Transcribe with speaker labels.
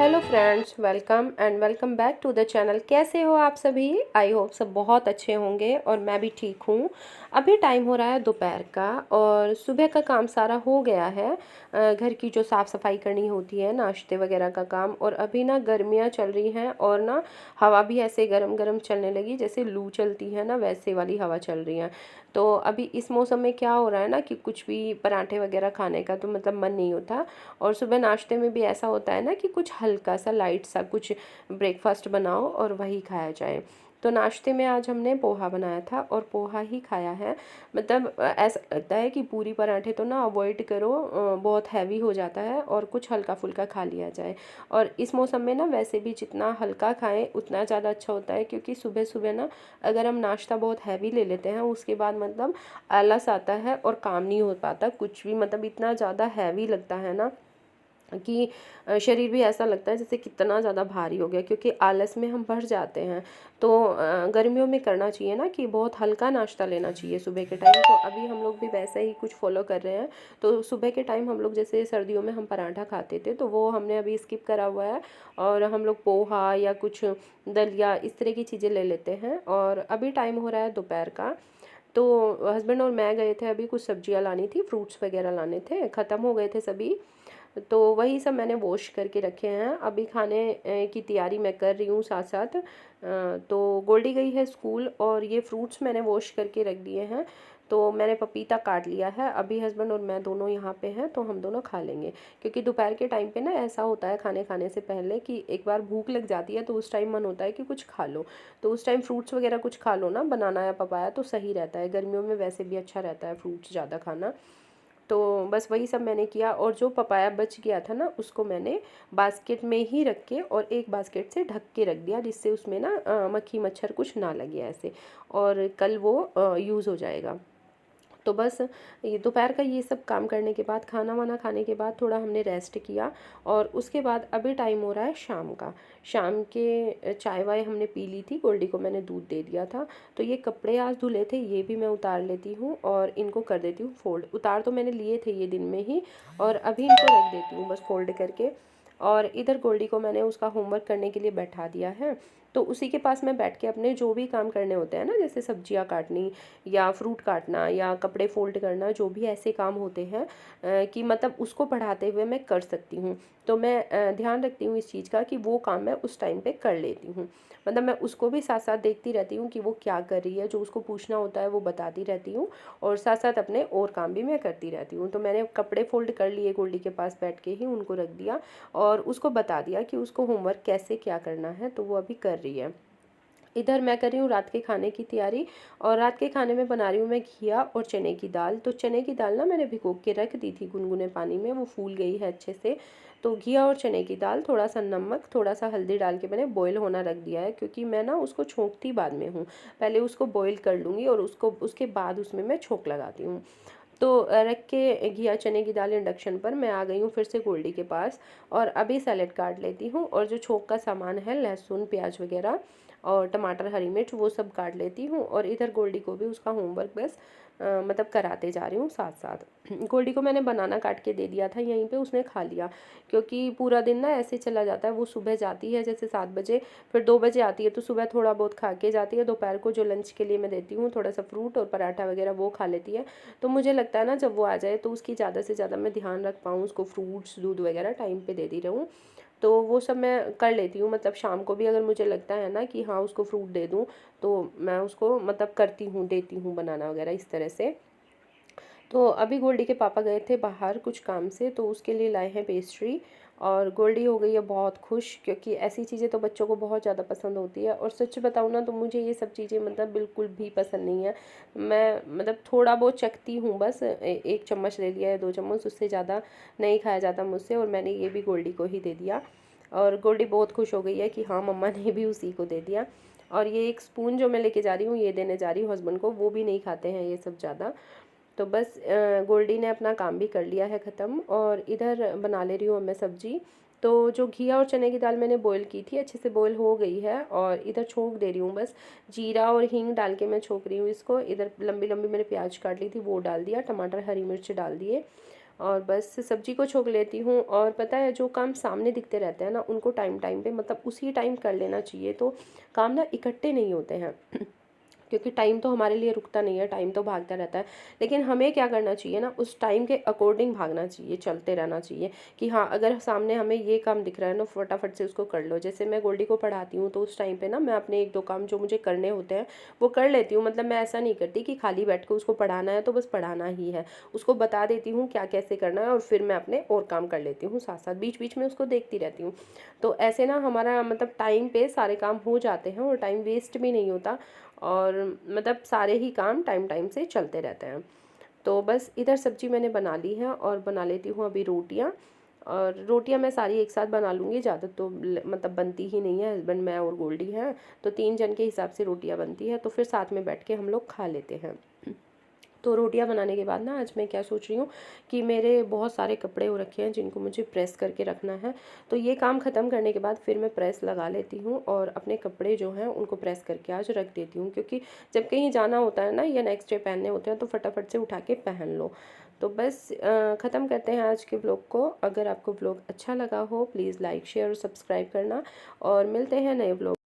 Speaker 1: Hello friends, welcome back to the channel. कैसे हो आप सभी? आई होप सब बहुत अच्छे होंगे और मैं भी ठीक हूँ। अभी टाइम हो रहा है दोपहर का और सुबह का काम सारा हो गया है। घर की जो साफ़ सफाई करनी होती है, नाश्ते वगैरह का काम। और अभी ना गर्मियाँ चल रही हैं और ना हवा भी ऐसे गरम गरम चलने लगी, जैसे लू चलती है ना वैसे वाली हवा चल रही है। तो अभी इस मौसम में क्या हो रहा है ना कि कुछ भी पराठे वगैरह खाने का तो मतलब मन नहीं होता। और सुबह नाश्ते में भी ऐसा होता है ना कि कुछ हल्का सा लाइट सा कुछ ब्रेकफास्ट बनाओ और वही खाया जाए। तो नाश्ते में आज हमने पोहा बनाया था और पोहा ही खाया है। मतलब ऐसा लगता है कि पूरी पराठे तो ना अवॉइड करो, बहुत हैवी हो जाता है और कुछ हल्का फुल्का खा लिया जाए। और इस मौसम में ना वैसे भी जितना हल्का खाएं उतना ज़्यादा अच्छा होता है, क्योंकि सुबह सुबह ना अगर हम नाश्ता बहुत हैवी ले लेते हैं उसके बाद मतलब आलस आता है और काम नहीं हो पाता कुछ भी। मतलब इतना ज़्यादा हैवी लगता है ना कि शरीर भी ऐसा लगता है जैसे कितना ज़्यादा भारी हो गया, क्योंकि आलस में हम भर जाते हैं। तो गर्मियों में करना चाहिए ना कि बहुत हल्का नाश्ता लेना चाहिए सुबह के टाइम। तो अभी हम लोग भी वैसा ही कुछ फॉलो कर रहे हैं। तो सुबह के टाइम हम लोग जैसे सर्दियों में हम पराठा खाते थे तो वो हमने अभी स्किप करा हुआ है और हम लोग पोहा या कुछ दलिया इस तरह की चीज़ें ले लेते हैं। और अभी टाइम हो रहा है दोपहर का। तो हस्बैंड और मैं गए थे, अभी कुछ सब्जियां लानी थी, फ्रूट्स वगैरह लाने थे, ख़त्म हो गए थे सभी। तो वही सब मैंने वॉश करके रखे हैं। अभी खाने की तैयारी मैं कर रही हूँ साथ साथ। तो गोल्डी गई है स्कूल और ये फ्रूट्स मैंने वॉश करके रख दिए हैं। तो मैंने पपीता काट लिया है। अभी हस्बैंड और मैं दोनों यहाँ पे हैं तो हम दोनों खा लेंगे, क्योंकि दोपहर के टाइम पे ना ऐसा होता है खाने खाने से पहले कि एक बार भूख लग जाती है तो उस टाइम मन होता है कि कुछ खा लो। तो उस टाइम फ्रूट्स वगैरह कुछ खा लो ना, बनाना या पपाया, तो सही रहता है। गर्मियों में वैसे भी अच्छा रहता है फ्रूट्स ज़्यादा खाना। तो बस वही सब मैंने किया। और जो पपाया बच गया था ना उसको मैंने बास्केट में ही रख के और एक बास्केट से ढक के रख दिया, जिससे उसमें ना मक्खी मच्छर कुछ ना लगे ऐसे। और कल वो यूज़ हो जाएगा। तो बस ये दोपहर का ये सब काम करने के बाद, खाना वाना खाने के बाद थोड़ा हमने रेस्ट किया। और उसके बाद अभी टाइम हो रहा है शाम का। शाम के चाय वाय हमने पी ली थी, गोल्डी को मैंने दूध दे दिया था। तो ये कपड़े आज धुले थे, ये भी मैं उतार लेती हूँ और इनको कर देती हूँ फोल्ड। उतार तो मैंने लिए थे ये दिन में ही, और अभी इनको रख देती हूँ बस फोल्ड करके। और इधर गोल्डी को मैंने उसका होमवर्क करने के लिए बैठा दिया है। तो उसी के पास मैं बैठ के अपने जो भी काम करने होते हैं ना, जैसे सब्जियां काटनी या फ्रूट काटना या कपड़े फोल्ड करना, जो भी ऐसे काम होते हैं कि मतलब उसको पढ़ाते हुए मैं कर सकती हूँ। तो मैं ध्यान रखती हूँ इस चीज़ का कि वो काम मैं उस टाइम पे कर लेती हूँ। मतलब मैं उसको भी साथ साथ देखती रहती हूँ कि वो क्या कर रही है, जो उसको पूछना होता है वो बताती रहती हूँ। और साथ साथ अपने और काम भी मैं करती रहती हूँ। तो मैंने कपड़े फोल्ड कर लिए, गोल्डी के पास बैठ के ही उनको रख दिया और उसको बता दिया कि उसको होमवर्क कैसे क्या करना है, तो वो अभी कर रही है। इधर मैं कर रही हूँ रात के खाने की तैयारी। और रात के खाने में बना रही हूँ मैं घिया और चने की दाल। तो चने की दाल ना मैंने भिगो के रख दी थी गुनगुने पानी में, वो फूल गई है अच्छे से। तो घिया और चने की दाल, थोड़ा सा नमक थोड़ा सा हल्दी डाल के मैंने बॉईल होना रख दिया है, क्योंकि मैं ना उसको छोंकती बाद में हूँ। पहले उसको बॉईल कर लूँगी और उसको उसके बाद उसमें मैं छोंक लगाती हूँ। तो रख के घिया चने की दाल इंडक्शन पर मैं आ गई हूँ फिर से गोल्डी के पास। और अभी सैलेड काट लेती हूँ और जो छोंक का सामान है, लहसुन प्याज वगैरह और टमाटर हरी मिर्च, वो सब काट लेती हूँ। और इधर गोल्डी को भी उसका होमवर्क बस मतलब कराते जा रही हूँ साथ साथ। गोल्डी को मैंने बनाना काट के दे दिया था यहीं पे, उसने खा लिया। क्योंकि पूरा दिन ना ऐसे चला जाता है। वो सुबह जाती है जैसे 7 बजे, फिर 2 बजे आती है, तो सुबह थोड़ा बहुत खा के जाती है। दोपहर को जो लंच के लिए मैं देती हूँ थोड़ा सा फ्रूट और पराठा वगैरह, वो खा लेती है। तो मुझे लगता है ना जब वो आ जाए तो उसकी ज़्यादा से ज़्यादा मैं ध्यान रख पाऊँ, उसको फ्रूट्स दूध वगैरह टाइम पे देती रहूँ। तो वो सब मैं कर लेती हूँ। मतलब शाम को भी अगर मुझे लगता है ना कि हाँ उसको फ्रूट दे दूँ, तो मैं उसको मतलब करती हूँ, देती हूँ बनाना वगैरह इस तरह से। तो अभी गोल्डी के पापा गए थे बाहर कुछ काम से, तो उसके लिए लाए हैं पेस्ट्री। और गोल्डी हो गई है बहुत खुश, क्योंकि ऐसी चीज़ें तो बच्चों को बहुत ज़्यादा पसंद होती है। और सच बताऊँ ना तो मुझे ये सब चीज़ें मतलब बिल्कुल भी पसंद नहीं है। मैं मतलब थोड़ा बहुत चखती हूँ बस, एक चम्मच ले लिया है, 2 चम्मच, उससे ज़्यादा नहीं खाया जाता मुझसे। और मैंने ये भी गोल्डी को ही दे दिया। और गोल्डी बहुत खुश हो गई है कि हाँ मम्मा ने भी उसी को दे दिया। और ये एक स्पून जो मैं लेके जा रही हूँ ये देने जा रही हूँ हस्बैंड को, वो भी नहीं खाते हैं ये सब ज़्यादा। तो बस गोल्डी ने अपना काम भी कर लिया है ख़त्म। और इधर बना ले रही हूँ मैं सब्जी। तो जो घिया और चने की दाल मैंने बॉईल की थी, अच्छे से बॉईल हो गई है। और इधर छोंक दे रही हूँ बस, जीरा और हींग डाल के मैं छोंक रही हूँ इसको। इधर लंबी लंबी मैंने प्याज काट ली थी वो डाल दिया, टमाटर हरी मिर्च डाल दिए। और बस सब्जी को छोंक लेती हूँ। और पता है जो काम सामने दिखते रहते हैं ना, उनको टाइम टाइम पे मतलब उसी टाइम कर लेना चाहिए, तो काम ना इकट्ठे नहीं होते हैं क्योंकि टाइम तो हमारे लिए रुकता नहीं है, टाइम तो भागता रहता है। लेकिन हमें क्या करना चाहिए ना, उस टाइम के अकॉर्डिंग भागना चाहिए, चलते रहना चाहिए कि हाँ, अगर सामने हमें ये काम दिख रहा है ना, फटाफट से उसको कर लो। जैसे मैं गोल्डी को पढ़ाती हूँ तो उस टाइम पे ना मैं अपने एक दो काम जो मुझे करने होते हैं वो कर लेती हूँ। मतलब मैं ऐसा नहीं करती कि खाली बैठ के उसको पढ़ाना है तो बस पढ़ाना ही है, उसको बता देती हूँ क्या कैसे करना है और फिर मैं अपने और काम कर लेती हूँ साथ साथ, बीच बीच में उसको देखती रहती हूँ। तो ऐसे ना हमारा मतलब टाइम पे सारे काम हो जाते हैं और टाइम वेस्ट भी नहीं होता, और मतलब सारे ही काम टाइम टाइम से चलते रहते हैं। तो बस इधर सब्जी मैंने बना ली है और बना लेती हूँ अभी रोटियाँ। और रोटियाँ मैं सारी एक साथ बना लूँगी, ज़्यादा तो मतलब बनती ही नहीं है, हस्बैंड मैं और गोल्डी हैं तो 3 जन के हिसाब से रोटियाँ बनती है, तो फिर साथ में बैठ के हम लोग खा लेते हैं। तो रोटियां बनाने के बाद ना आज मैं क्या सोच रही हूँ कि मेरे बहुत सारे कपड़े हो रखे हैं जिनको मुझे प्रेस करके रखना है, तो ये काम ख़त्म करने के बाद फिर मैं प्रेस लगा लेती हूँ और अपने कपड़े जो हैं उनको प्रेस करके आज रख देती हूँ, क्योंकि जब कहीं जाना होता है ना या नेक्स्ट डे पहनने होते हैं तो फटाफट से उठा के पहन लो। तो बस ख़त्म करते हैं आज के ब्लॉग को। अगर आपको ब्लॉग अच्छा लगा हो प्लीज़ लाइक शेयर और सब्सक्राइब करना, और मिलते हैं नए ब्लॉग।